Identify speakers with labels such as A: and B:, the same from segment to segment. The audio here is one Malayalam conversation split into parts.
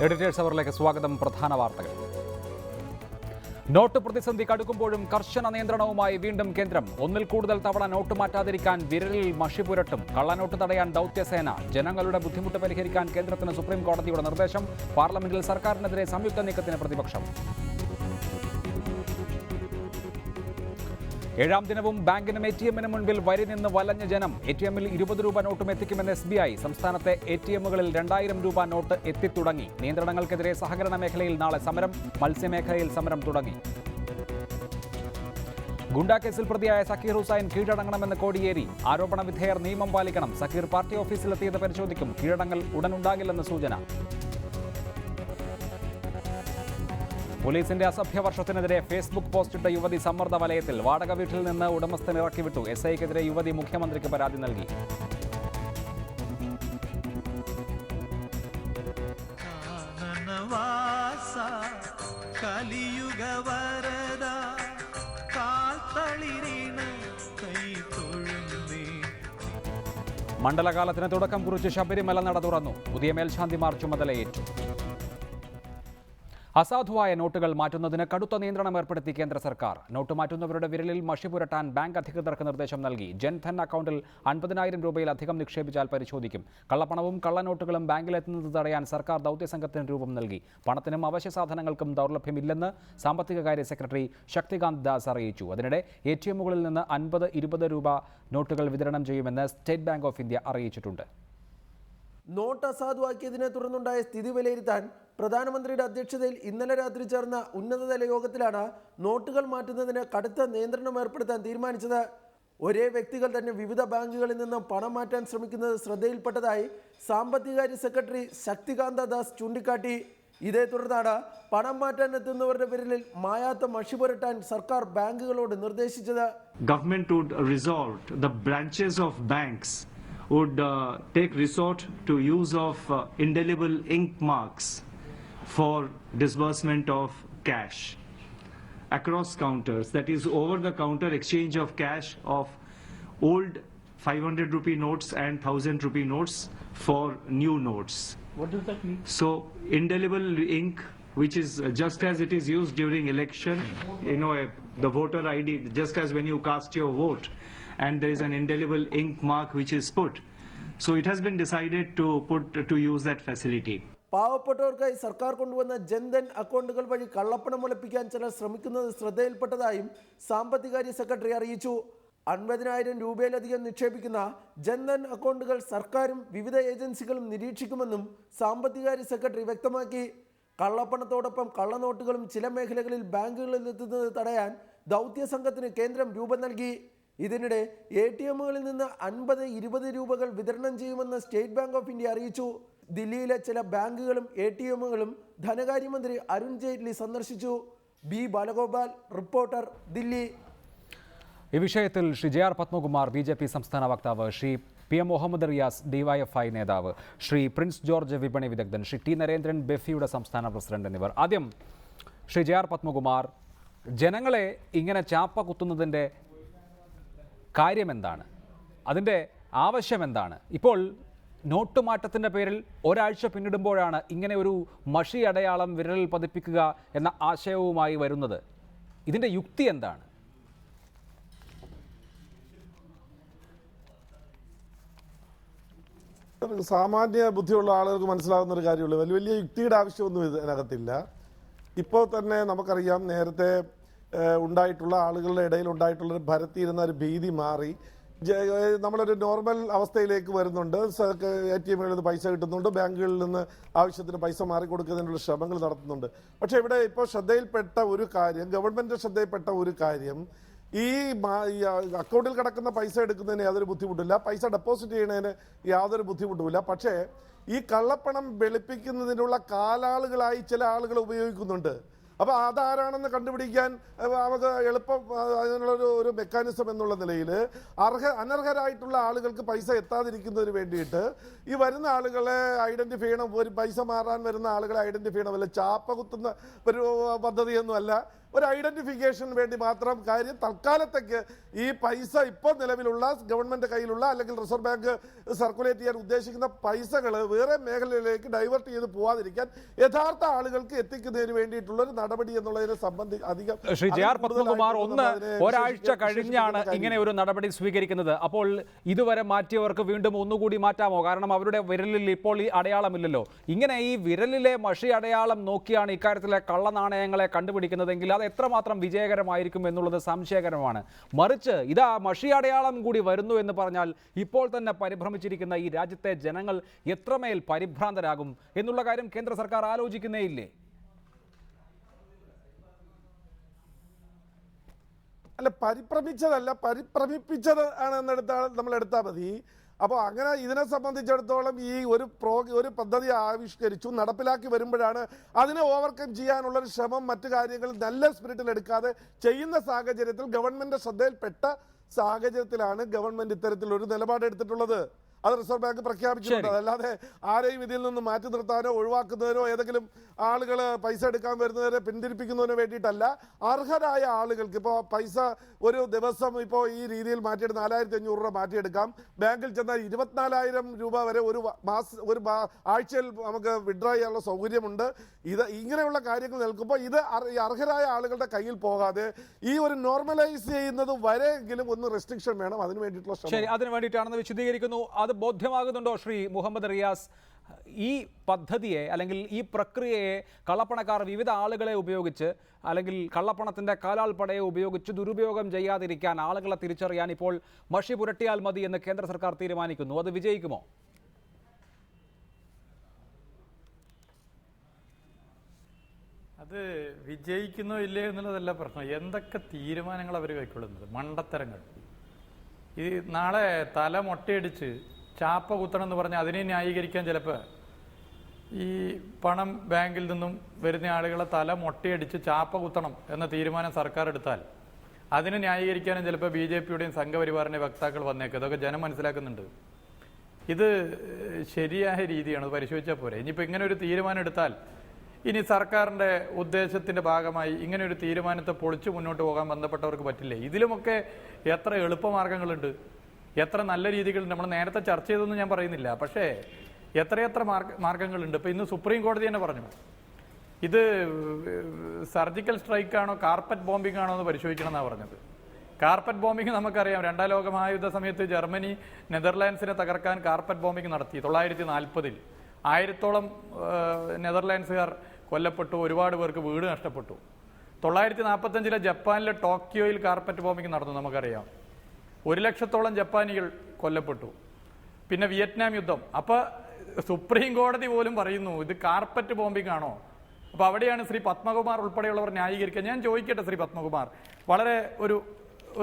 A: എഡിറ്റേഴ്സ് അവറിലേക്ക് സ്വാഗതം. പ്രധാന വാർത്തകൾ. നോട്ട് പ്രതിസന്ധി കടുക്കുമ്പോഴും കർശന നിയന്ത്രണവുമായി വീണ്ടും കേന്ദ്രം. ഒന്നിൽ കൂടുതൽ തവണ നോട്ട് മാറ്റാതിരിക്കാൻ വിരലിൽ മഷി പുരട്ടും. കള്ളനോട്ട് തടയാൻ ദൗത്യസേന. ജനങ്ങളുടെ ബുദ്ധിമുട്ട് പരിഹരിക്കാൻ കേന്ദ്രത്തിന് സുപ്രീം കോടതിയുടെ നിർദ്ദേശം. പാർലമെന്റിൽ സർക്കാരിനെതിരെ സംയുക്ത നീക്കത്തിന് പ്രതിപക്ഷം. ഏഴാം ദിനവും ബാങ്കിനും ATM-നും മുൻപിൽ വരി നിന്ന് വലഞ്ഞ ജനം. ATM-ൽ 20 രൂപ നോട്ടും എത്തിക്കുമെന്ന് SBI. സംസ്ഥാനത്തെ ATM-കളിൽ 2000 രൂപ നോട്ട് എത്തിത്തുടങ്ങി. നിയന്ത്രണങ്ങൾക്കെതിരെ സഹകരണ മേഖലയിൽ നാളെ സമരം. മത്സ്യമേഖലയിൽ സമരം തുടങ്ങി. ഗുണ്ടാക്കേസിൽ പ്രതിയായ സക്കീർ ഹുസൈൻ കീഴടങ്ങണമെന്ന് കോടിയേരി. ആരോപണ വിധേയർ നിയമം പാലിക്കണം. സക്കീർ പാർട്ടി ഓഫീസിലെത്തിയത് പരിശോധിക്കും. കീഴടങ്ങൽ ഉടനുണ്ടാകില്ലെന്ന് സൂചന. പോലീസിന്റെ അസഭ്യവർഷത്തിനെതിരെ ഫേസ്ബുക്ക് പോസ്റ്റിട്ട യുവതി സമ്മർദ്ദ വലയത്തിൽ. വാടക വീട്ടിൽ നിന്ന് ഉടമസ്ഥൻ ഇറക്കിവിട്ടു. SI-ക്കെതിരെ യുവതി മുഖ്യമന്ത്രിക്ക് പരാതി നൽകി. മണ്ഡലകാലത്തിന് തുടക്കം കുറിച്ച് ശബരിമല നട തുറന്നു. പുതിയ മേൽശാന്തിമാർ ചുമതലയേറ്റു. അസാധുവായ നോട്ടുകൾ മാറ്റുന്നതിന് കടുത്ത നിയന്ത്രണം ഏർപ്പെടുത്തി കേന്ദ്ര സർക്കാർ. നോട്ട് മാറ്റുന്നവരുടെ വിരലിൽ മഷി പുരട്ടാൻ ബാങ്ക് അധികൃതർക്ക് നിർദ്ദേശം നൽകി. ജൻധൻ അക്കൗണ്ടിൽ 50,000 രൂപയിലധികം നിക്ഷേപിച്ചാൽ പരിശോധിക്കും. കള്ളപ്പണവും കള്ളനോട്ടുകളും ബാങ്കിലെത്തുന്നത് തടയാൻ സർക്കാർ ദൗത്യസംഘത്തിന് രൂപം നൽകി. പണത്തിനും അവശ്യ സാധനങ്ങൾക്കും ദൗർലഭ്യമില്ലെന്ന് സാമ്പത്തികകാര്യ സെക്രട്ടറി ശക്തികാന്ത് ദാസ് അറിയിച്ചു. അതിനിടെ ATM-കളിൽ നിന്ന് 50-20 രൂപ നോട്ടുകൾ വിതരണം ചെയ്യുമെന്ന് സ്റ്റേറ്റ് ബാങ്ക് ഓഫ് ഇന്ത്യ അറിയിച്ചിട്ടുണ്ട്.
B: നോട്ട് അസാധുവാക്കിയതിനെ തുടർന്നുണ്ടായ സ്ഥിതി വിലയിരുത്താൻ പ്രധാനമന്ത്രിയുടെ അധ്യക്ഷതയിൽ ഇന്നലെ രാത്രി ചേർന്ന ഉന്നതതല യോഗത്തിലാണ് നോട്ടുകൾ മാറ്റുന്നതിന് കടുത്ത നിയന്ത്രണം ഏർപ്പെടുത്താൻ തീരുമാനിച്ചത്. ഒരേ വ്യക്തികൾ തന്നെ വിവിധ ബാങ്കുകളിൽ നിന്നും പണം മാറ്റാൻ ശ്രമിക്കുന്നത് ശ്രദ്ധയിൽപ്പെട്ടതായി സാമ്പത്തികകാര്യ സെക്രട്ടറി ശക്തികാന്ത ദാസ് ചൂണ്ടിക്കാട്ടി. ഇതേ തുടർന്നാണ് പണം മാറ്റാൻ എത്തുന്നവരുടെ പേരിൽ മായാത്ത മഷി പുരട്ടാൻ സർക്കാർ ബാങ്കുകളോട് നിർദ്ദേശിച്ചത്.
C: Government would resort the branches of banks would take resort to use of indelible ink marks for disbursement of cash across counters, that is over the counter exchange of cash of old 500 rupee notes and 1000 rupee notes for new notes.
D: What does that mean?
C: So indelible ink, which is just as it is used during election, the voter ID, just as when you cast your vote and there is an indelible ink mark which is put. So it has been decided to use that facility.
B: പാവപ്പെട്ടവർക്കായി സർക്കാർ കൊണ്ടുവന്ന ജൻധൻ അക്കൗണ്ടുകൾ വഴി കള്ളപ്പണം വെളുപ്പിക്കാൻ ചിലർ ശ്രമിക്കുന്നത് ശ്രദ്ധയിൽപ്പെട്ടതായും സാമ്പത്തികകാര്യ സെക്രട്ടറി അറിയിച്ചു. 50,000 രൂപയിലധികം നിക്ഷേപിക്കുന്ന ജൻധൻ അക്കൗണ്ടുകൾ സർക്കാരും വിവിധ ഏജൻസികളും നിരീക്ഷിക്കുമെന്നും സാമ്പത്തികകാര്യ സെക്രട്ടറി വ്യക്തമാക്കി. കള്ളപ്പണത്തോടൊപ്പം കള്ളനോട്ടുകളും ചില മേഖലകളിൽ ബാങ്കുകളിൽ എത്തുന്നത് തടയാൻ ദൗത്യസംഘത്തിന് കേന്ദ്രം രൂപം നൽകി. ഇതിനിടെ ATM-കളിൽ നിന്ന് 50-20 രൂപകൾ വിതരണം ചെയ്യുമെന്ന് സ്റ്റേറ്റ് ബാങ്ക് ഓഫ് ഇന്ത്യ അറിയിച്ചു. ദില്ലിയിലെ ചില ബാങ്കുകളും ATM-കളും ധനകാര്യമന്ത്രി അരുൺ ജെയ്റ്റ്ലി സന്ദർശിച്ചു. B. ബാലഗോപാൽ, റിപ്പോർട്ടർ, ദില്ലി.
A: ഈ വിഷയത്തിൽ ശ്രീ JR പത്മകുമാർ BJP സംസ്ഥാന വക്താവ്, ശ്രീ PM മുഹമ്മദ് റിയാസ് DYFI നേതാവ്, ശ്രീ പ്രിൻസ് ജോർജ് വിപണി വിദഗ്ധൻ, ശ്രീ T. നരേന്ദ്രൻ ബെഫിയുടെ സംസ്ഥാന പ്രസിഡന്റ് എന്നിവർ. ആദ്യം ശ്രീ JR പത്മകുമാർ, ജനങ്ങളെ ഇങ്ങനെ ചാപ്പ കുത്തുന്നതിൻ്റെ കാര്യമെന്താണ്? അതിൻ്റെ ആവശ്യം എന്താണ്? ഇപ്പോൾ നോട്ട് മാറ്റത്തിൻ്റെ പേരിൽ ഒരാഴ്ച പിന്നിടുമ്പോഴാണ് ഇങ്ങനെ ഒരു മഷി അടയാളം വിരലിൽ പതിപ്പിക്കുക എന്ന ആശയവുമായി വരുന്നത്. ഇതിൻ്റെ യുക്തി എന്താണ്?
E: സാമാന്യ ബുദ്ധിയുള്ള ആളുകൾക്ക് മനസ്സിലാകുന്ന ഒരു കാര്യമുള്ളൂ. വലിയ യുക്തിയുടെ ആവശ്യമൊന്നും ഇതിനകത്തില്ല. ഇപ്പോൾ തന്നെ നമുക്കറിയാം, നേരത്തെ ഉണ്ടായിട്ടുള്ള ആളുകളുടെ ഇടയിൽ ഉണ്ടായിട്ടുള്ളൊരു ഭരത്തിയിരുന്ന ഒരു ഭീതി മാറി നമ്മളൊരു നോർമൽ അവസ്ഥയിലേക്ക് വരുന്നുണ്ട്. ATM-കളിൽ നിന്ന് പൈസ കിട്ടുന്നുണ്ട്, ബാങ്കുകളിൽ നിന്ന് ആവശ്യത്തിന് പൈസ മാറിക്കൊടുക്കുന്നതിനുള്ള ശ്രമങ്ങൾ നടത്തുന്നുണ്ട്. പക്ഷേ ഇവിടെ ഇപ്പോൾ ശ്രദ്ധയിൽപ്പെട്ട ഒരു കാര്യം, ഗവൺമെൻറ് ശ്രദ്ധയിൽപ്പെട്ട ഒരു കാര്യം, ഈ അക്കൗണ്ടിൽ കിടക്കുന്ന പൈസ എടുക്കുന്നതിന് യാതൊരു ബുദ്ധിമുട്ടില്ല, പൈസ ഡെപ്പോസിറ്റ് ചെയ്യുന്നതിന് യാതൊരു ബുദ്ധിമുട്ടുമില്ല. പക്ഷേ ഈ കള്ളപ്പണം വെളുപ്പിക്കുന്നതിനുള്ള കാലാളുകളായി ചില ആളുകൾ ഉപയോഗിക്കുന്നുണ്ട്. അപ്പോൾ അതാരാണെന്ന് കണ്ടുപിടിക്കാൻ നമുക്ക് എളുപ്പം അതിനുള്ള ഒരു മെക്കാനിസം എന്നുള്ള നിലയിൽ അനർഹരായിട്ടുള്ള ആളുകൾക്ക് പൈസ എത്താതിരിക്കുന്നതിന് വേണ്ടിയിട്ട് ഈ വരുന്ന ആളുകളെ ഐഡൻറ്റിഫൈ ചെയ്യണം. ഒരു പൈസ മാറാൻ വരുന്ന ആളുകളെ ഐഡൻറ്റിഫൈ ചെയ്യണം. വല്ല ചാപ്പ കുത്തുന്ന ഒരു പദ്ധതിയൊന്നുമല്ല. ഒരു ഐഡന്റിഫിക്കേഷന് വേണ്ടി മാത്രം കാര്യം തൽക്കാലത്തേക്ക് ഈ പൈസ ഇപ്പോൾ നിലവിലുള്ള ഗവൺമെന്റ് കയ്യിലുള്ള അല്ലെങ്കിൽ റിസർവ് ബാങ്ക് സർക്കുലേറ്റ് ചെയ്യാൻ ഉദ്ദേശിക്കുന്ന പൈസകൾ വേറെ മേഖലയിലേക്ക് ഡൈവേർട്ട് ചെയ്ത് പോവാതിരിക്കാൻ യഥാർത്ഥ ആളുകൾക്ക് എത്തിക്കുന്നതിന് വേണ്ടിയിട്ടുള്ള ഒരു നടപടി എന്നുള്ളതിനെ സംബന്ധിച്ച് അധികം
A: ശ്രീ ജെ ആർ പത്മകുമാർ, ഒരാഴ്ച കഴിഞ്ഞാണ് ഇങ്ങനെ ഒരു നടപടി സ്വീകരിക്കുന്നത്. അപ്പോൾ ഇതുവരെ മാറ്റിയവർക്ക് വീണ്ടും ഒന്നുകൂടി മാറ്റാമോ? കാരണം അവരുടെ വിരലിൽ ഇപ്പോൾ ഈ അടയാളമില്ലല്ലോ. ഇങ്ങനെ ഈ വിരലിലെ മഷി അടയാളം നോക്കിയാണ് ഇക്കാര്യത്തിലെ കള്ളനാണയങ്ങളെ കണ്ടുപിടിക്കുന്നതെങ്കിൽ അത് എത്രമാത്രം വിജയകരമായിരിക്കും എന്നുള്ളത് സംശയകരമാണ്. മറിച്ച് ഇതാ മഷി അടയാളം കൂടി വരുന്നു എന്ന് പറഞ്ഞാൽ ഇപ്പോൾ തന്നെ പരിഭ്രമിച്ചിരിക്കുന്ന ഈ രാജ്യത്തെ ജനങ്ങൾ എത്രമേൽ പരിഭ്രാന്തരാകും എന്നുള്ള കാര്യം കേന്ദ്ര സർക്കാർ ആലോചിക്കുന്നേയില്ലേ?
E: അല്ല, പരിഭ്രമിച്ചതല്ല, പരിഭ്രമിപ്പിച്ചത് ആണ് നമ്മൾ എടുത്താൽ മതി. അപ്പോൾ അങ്ങനെ ഇതിനെ സംബന്ധിച്ചിടത്തോളം ഈ ഒരു പദ്ധതി ആവിഷ്കരിച്ചു നടപ്പിലാക്കി വരുമ്പോഴാണ് അതിനെ ഓവർകം ചെയ്യാനുള്ളൊരു ശ്രമം മറ്റു കാര്യങ്ങൾ നല്ല സ്പിരിറ്റിൽ എടുക്കാതെ ചെയ്യുന്ന സാഹചര്യത്തിൽ ഗവൺമെന്റ് ശ്രദ്ധയിൽപ്പെട്ട സാഹചര്യത്തിലാണ് ഗവൺമെന്റ് ഇത്തരത്തിലൊരു നിലപാടെടുത്തിട്ടുള്ളത്. അത് റിസർവ് ബാങ്ക് പ്രഖ്യാപിച്ചിട്ടുണ്ട്. അതല്ലാതെ ആരെയും ഇതിൽ നിന്ന് മാറ്റി നിർത്താനോ ഒഴിവാക്കുന്നതിനോ ഏതെങ്കിലും ആളുകൾ പൈസ എടുക്കാൻ വരുന്നവരെ പിന്തിരിപ്പിക്കുന്നതിനോ വേണ്ടിയിട്ടല്ല. അർഹരായ ആളുകൾക്ക് ഇപ്പോൾ പൈസ ഒരു ദിവസം ഇപ്പോൾ ഈ രീതിയിൽ മാറ്റിയെടുത്ത് 4500 രൂപ മാറ്റിയെടുക്കാം. ബാങ്കിൽ ചെന്നാൽ 24,000 രൂപ വരെ ഒരു ആഴ്ചയിൽ നമുക്ക് വിഡ്രോ ചെയ്യാനുള്ള സൗകര്യമുണ്ട്. ഇങ്ങനെയുള്ള കാര്യങ്ങൾ നിൽക്കുമ്പോൾ ഇത് അർഹരായ ആളുകളുടെ കയ്യിൽ പോകാതെ ഈ ഒരു നോർമലൈസ് ചെയ്യുന്നത് വരെയെങ്കിലും ഒന്ന് റെസ്ട്രിക്ഷൻ വേണം. അതിന് വേണ്ടിയിട്ടുള്ള
A: ശരി, അതിന് വേണ്ടിയിട്ടാണെന്ന് വിശദീകരിക്കുന്നു. അത് ബോധ്യമാകുന്നുണ്ടോ ശ്രീ മുഹമ്മദ് റിയാസ്? ഈ പദ്ധതിയെ അല്ലെങ്കിൽ ഈ പ്രക്രിയയെ കള്ളപ്പണക്കാർ വിവിധ ആളുകളെ ഉപയോഗിച്ച് അല്ലെങ്കിൽ കള്ളപ്പണത്തിൻ്റെ കാലാൾപ്പടയെ ഉപയോഗിച്ച് ദുരുപയോഗം ചെയ്യാതിരിക്കാൻ, ആളുകളെ തിരിച്ചറിയാൻ ഇപ്പോൾ മഷി പുരട്ടിയാൽ മതി എന്ന് കേന്ദ്ര സർക്കാർ തീരുമാനിക്കുന്നു. അത് വിജയിക്കുമോ?
D: അത് വിജയിക്കുന്നോ ഇല്ലേ എന്നുള്ളതല്ല പ്രശ്നം. എന്തൊക്കെ തീരുമാനങ്ങൾ അവർ കൈക്കൊള്ളുന്നത്, മണ്ടത്തരങ്ങൾ. ഈ നാളെ തല മൊട്ടയടിച്ച് ചാപ്പ കുത്തണം എന്ന് പറഞ്ഞാൽ അതിനെ ന്യായീകരിക്കാൻ ചിലപ്പോൾ ഈ പണം ബാങ്കിൽ നിന്നും വരുന്ന ആളുകളെ തല മൊട്ടയടിച്ച് ചാപ്പ കുത്തണം എന്ന തീരുമാനം സർക്കാർ എടുത്താൽ അതിനെ ന്യായീകരിക്കാനും ചിലപ്പോൾ BJPയുടെയും സംഘപരിവാറിൻ്റെ വക്താക്കൾ വന്നേക്കും. ഇതൊക്കെ ജനം മനസ്സിലാക്കുന്നുണ്ട്. ഇത് ശരിയായ രീതിയാണ്, അത് പരിശോധിച്ചാൽ പോരെ. ഇനിയിപ്പോൾ ഇങ്ങനെ ഒരു തീരുമാനം എടുത്താൽ ഇനി സർക്കാരിൻ്റെ ഉദ്ദേശത്തിൻ്റെ ഭാഗമായി ഇങ്ങനെ ഒരു തീരുമാനത്തെ പൊളിച്ചു മുന്നോട്ട് പോകാൻ ബന്ധപ്പെട്ടവർക്ക് പറ്റില്ലേ? ഇതിലുമൊക്കെ എത്ര എളുപ്പമാർഗങ്ങളുണ്ട്, എത്ര നല്ല രീതികളുണ്ട്. നമ്മൾ നേരത്തെ ചർച്ച ചെയ്തൊന്നും ഞാൻ പറയുന്നില്ല, പക്ഷേ എത്രയെത്ര മാർഗങ്ങളുണ്ട്. ഇപ്പോൾ ഇന്ന് സുപ്രീം കോടതി തന്നെ പറഞ്ഞു ഇത് സർജിക്കൽ സ്ട്രൈക്കാണോ കാർപ്പറ്റ് ബോംബിംഗ് ആണോ എന്ന് പരിശോധിക്കണം എന്നാണ് പറഞ്ഞത്. കാർപ്പറ്റ് ബോംബിംഗ് നമുക്കറിയാം, 2ാം ലോക മഹായുദ്ധ സമയത്ത് ജർമ്മനി നെതർലാൻഡ്സിനെ തകർക്കാൻ കാർപ്പറ്റ് ബോംബിംഗ് നടത്തി. 1940-ൽ 1000-ഓളം നെതർലാൻഡ്സുകാർ കൊല്ലപ്പെട്ടു, ഒരുപാട് പേർക്ക് വീട് നഷ്ടപ്പെട്ടു. 1945-ലെ ജപ്പാനിലെ ടോക്കിയോയിൽ കാർപ്പറ്റ് ബോംബിംഗ് നടന്നു, നമുക്കറിയാം. 100,000-ഓളം ജപ്പാനികൾ കൊല്ലപ്പെട്ടു. പിന്നെ വിയറ്റ്നാം യുദ്ധം. അപ്പോൾ സുപ്രീം കോടതി പോലും പറയുന്നു ഇത് കാർപ്പറ്റ് ബോംബിംഗ് ആണോ? അപ്പോൾ അവിടെയാണ് ശ്രീ പത്മകുമാർ ഉൾപ്പെടെയുള്ളവർ ന്യായീകരിക്കുക. ഞാൻ ചോദിക്കട്ടെ ശ്രീ പത്മകുമാർ, വളരെ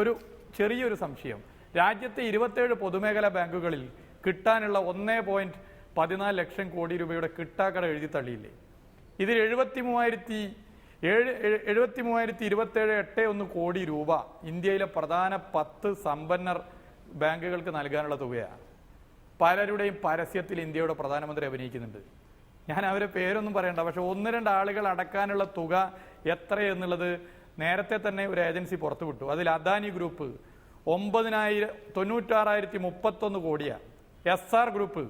D: ഒരു ചെറിയൊരു സംശയം. രാജ്യത്തെ 27 പൊതുമേഖലാ ബാങ്കുകളിൽ കിട്ടാനുള്ള 1.14 ലക്ഷം കോടി രൂപയുടെ കിട്ടാക്കട എഴുതി തള്ളിയില്ലേ? ഇതിൽ 73,027.81 കോടി രൂപ ഇന്ത്യയിലെ പ്രധാന 10 സമ്പന്നർ ബാങ്കുകൾക്ക് നൽകാനുള്ള തുകയാണ്. പലരുടെയും പരസ്യത്തിൽ ഇന്ത്യയുടെ പ്രധാനമന്ത്രി അഭിനയിക്കുന്നുണ്ട്. ഞാൻ അവരെ പേരൊന്നും പറയണ്ട, പക്ഷെ 1-2 ആളുകൾ അടക്കാനുള്ള തുക എത്രയെന്നുള്ളത് നേരത്തെ തന്നെ ഒരു ഏജൻസി പുറത്തുവിട്ടു. അതിൽ അദാനി ഗ്രൂപ്പ് 96,031 കോടിയാണ്. SR ഗ്രൂപ്പ്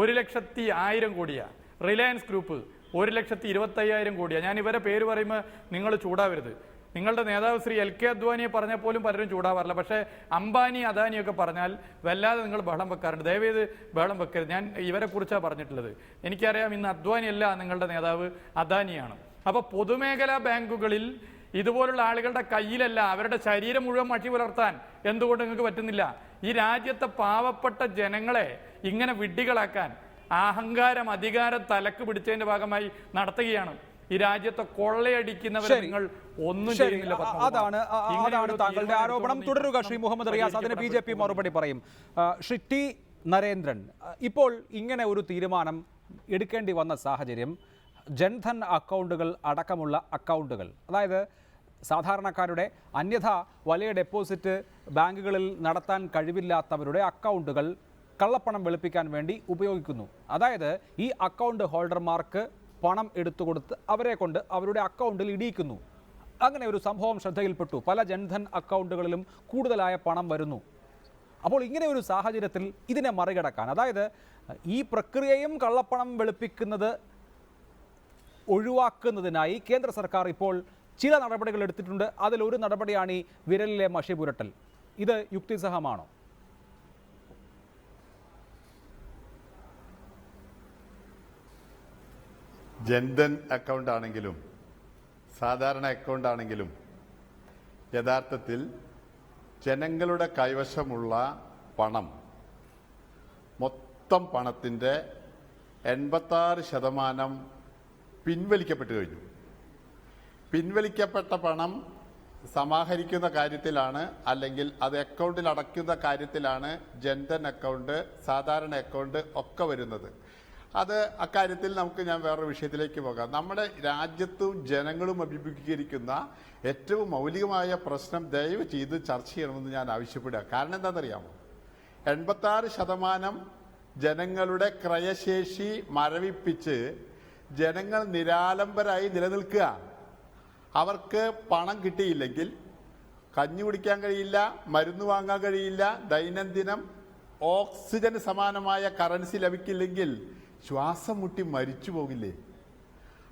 D: 1,00,000 കോടിയാണ്. റിലയൻസ് ഗ്രൂപ്പ് 1,25,000 കോടിയാണ്. ഞാൻ ഇവരെ പേര് പറയുമ്പോൾ നിങ്ങൾ ചൂടാവരുത്. നിങ്ങളുടെ നേതാവ് ശ്രീ LK അദ്വാനിയെ പറഞ്ഞാൽ പോലും പലരും ചൂടാവാറില്ല. പക്ഷേ അംബാനി അദാനിയൊക്കെ പറഞ്ഞാൽ വല്ലാതെ നിങ്ങൾ ബഹളം വെക്കാറുണ്ട്. ദയവേത് ബഹളം വെക്കരുത്. ഞാൻ ഇവരെ കുറിച്ചാണ് പറഞ്ഞിട്ടുള്ളത്. എനിക്കറിയാം ഇന്ന് അദ്വാനിയല്ല നിങ്ങളുടെ നേതാവ്, അദാനിയാണ്. അപ്പോൾ പൊതുമേഖലാ ബാങ്കുകളിൽ ഇതുപോലുള്ള ആളുകളുടെ കയ്യിലല്ല, അവരുടെ ശരീരം മുഴുവൻ മഷി പുലർത്താൻ എന്തുകൊണ്ട് നിങ്ങൾക്ക് പറ്റുന്നില്ല? ഈ രാജ്യത്തെ പാവപ്പെട്ട ജനങ്ങളെ ഇങ്ങനെ വിഡ്ഢികളാക്കാൻ അഹങ്കാരം, അധികാരം തലക്ക് പിടിച്ചതിന്റെ ഭാഗമായി നടത്തുകയാണ്. ഈ രാജ്യത്തെ കൊള്ളയടിക്കുന്നവരെ നിങ്ങൾ ഒന്നും ചെയ്യുന്നില്ല.
A: അതാണ് താങ്കളുടെ ആരോപണം. തുടരുക ശ്രീ മുഹമ്മദ് റിയാസ്, അതിന് BJP മറുപടി പറയും. ശ്രീ T. നരേന്ദ്രൻ, ഇപ്പോൾ ഇങ്ങനെ ഒരു തീരുമാനം എടുക്കേണ്ടി വന്ന സാഹചര്യം ജൻധൻ അക്കൗണ്ടുകൾ അടക്കമുള്ള അക്കൗണ്ടുകൾ, അതായത് സാധാരണക്കാരുടെ അന്യഥ വലിയ ഡെപ്പോസിറ്റ് ബാങ്കുകളിൽ നടത്താൻ കഴിവില്ലാത്തവരുടെ അക്കൗണ്ടുകൾ കള്ളപ്പണം വെളുപ്പിക്കാൻ വേണ്ടി ഉപയോഗിക്കുന്നു. അതായത് ഈ അക്കൗണ്ട് ഹോൾഡർമാർക്ക് പണം എടുത്തുകൊടുത്ത് അവരെ കൊണ്ട് അവരുടെ അക്കൗണ്ടിൽ ഇടിയിക്കുന്നു. അങ്ങനെ ഒരു സംഭവം ശ്രദ്ധയിൽപ്പെട്ടു. പല ജൻധൻ അക്കൗണ്ടുകളിലും കൂടുതലായ പണം വരുന്നു. അപ്പോൾ ഇങ്ങനെ ഒരു സാഹചര്യത്തിൽ ഇതിനെ മറികടക്കാൻ, അതായത് ഈ പ്രക്രിയയും കള്ളപ്പണം വെളുപ്പിക്കുന്നത് ഒഴിവാക്കുന്നതിനായി കേന്ദ്ര സർക്കാർ ഇപ്പോൾ ചില നടപടികൾ എടുത്തിട്ടുണ്ട്. അതിലൊരു നടപടിയാണ് ഈ വിരലിലെ മഷി പുരട്ടൽ. ഇത് യുക്തിസഹമാണോ?
F: ജൻധൻ അക്കൗണ്ട് ആണെങ്കിലും സാധാരണ അക്കൗണ്ട് ആണെങ്കിലും യഥാർത്ഥത്തിൽ ജനങ്ങളുടെ കൈവശമുള്ള പണം മൊത്തം പണത്തിൻ്റെ 86% പിൻവലിക്കപ്പെട്ടു കഴിഞ്ഞു. പിൻവലിക്കപ്പെട്ട പണം സമാഹരിക്കുന്ന കാര്യത്തിലാണ്, അല്ലെങ്കിൽ അത് അക്കൗണ്ടിൽ അടയ്ക്കുന്ന കാര്യത്തിലാണ് ജൻധൻ അക്കൗണ്ട്, സാധാരണ അക്കൗണ്ട് ഒക്കെ വരുന്നത്. അത് അക്കാര്യത്തിൽ ഞാൻ വേറൊരു വിഷയത്തിലേക്ക് പോകാം. നമ്മുടെ രാജ്യത്തും ജനങ്ങളും അഭിമുഖീകരിക്കുന്ന ഏറ്റവും മൗലികമായ പ്രശ്നം ദയവ് ചെയ്ത് ചർച്ച ചെയ്യണമെന്ന് ഞാൻ ആവശ്യപ്പെടുക. കാരണം എന്താണെന്നറിയാമോ? 86% ജനങ്ങളുടെ ക്രയശേഷി മരവിപ്പിച്ച് ജനങ്ങൾ നിരാലംബരായി നിലനിൽക്കുക. അവർക്ക് പണം കിട്ടിയില്ലെങ്കിൽ കഞ്ഞി കുടിക്കാൻ കഴിയില്ല, മരുന്ന് വാങ്ങാൻ കഴിയില്ല, ദൈനംദിനം ഓക്സിജന് സമാനമായ കറൻസി ലഭിക്കില്ലെങ്കിൽ ശ്വാസം മുട്ടി മരിച്ചു പോകില്ലേ?